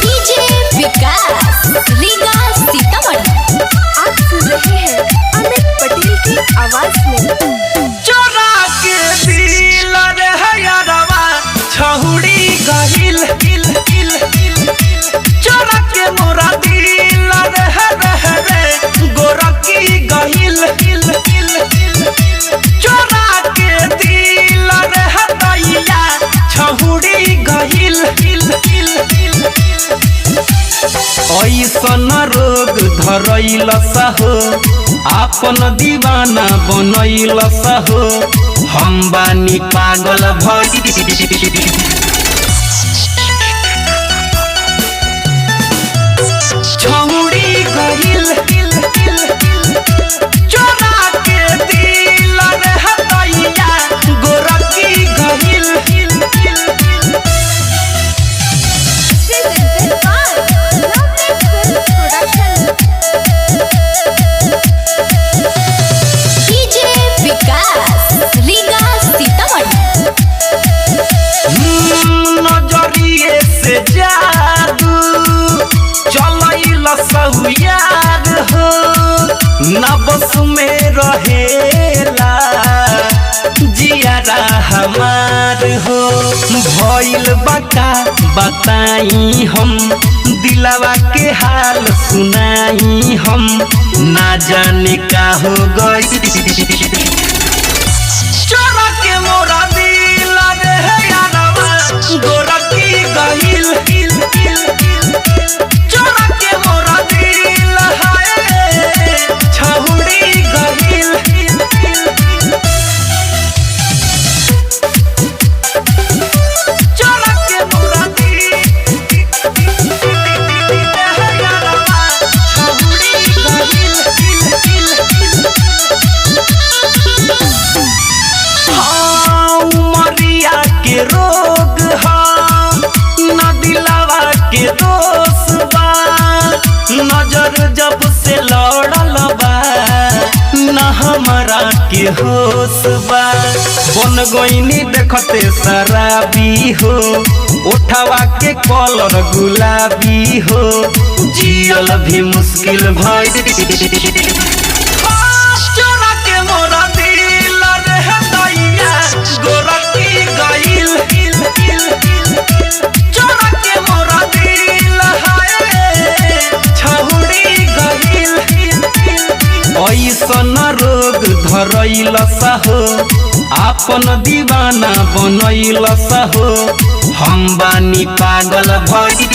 DJ विकास रीगा सीतामढ़ी। आप सुन रहे हैं अमित पटेल की आवाज में। चोरा के दिल रे हयरवा छहुड़ी गहिल हिल हिल हिल चोरा के मोरा दिल रे गोरकी गहिल हिल हिल चोरा के दिल रे हदैया छहुड़ी गहिल हिल हिल ऐसन रोग धरैल सहो आपन दीवाना बनैल सहो हम बानी पागल भई छौड़ी गहिल हिल हिल चोरा के दिल रे हदैया गोरकी गहिल हिल हिल डीजे विकास रीगा सीतामढ़ी। नजरिए से जादू चलैल सहुयार हो न बस में रहेला जियारा हमार हो भइल बका बताई हम दिलवा के हाल सुनाई हम ना जाने का हो गई चोरा के मोरा दिल रे यारवा गोरकी गहिल हिल हिल चोरा के मोरा दिल है छहुड़ी गहिल हिल हिल चोरा के मोरा दिल यारवा छहुड़ी गहिल हिल हिल उमरिया के रोग न दिलावा के दोष बा नजर जब से लड़ल बा न हमरा के होश बा बन गईनी देखते शराबी हो उठावा के कलर गुलाबी हो जियल भी मुश्किल भई चोरा के मोरा दिल रे हदैया गोरकी गइल हिल हिल चोरा के मोरा दिल है छहुड़ी गइल हिल ऐसन रोग धरैल सहो आपन दीवाना बनैल सहो हम बानी पागल भई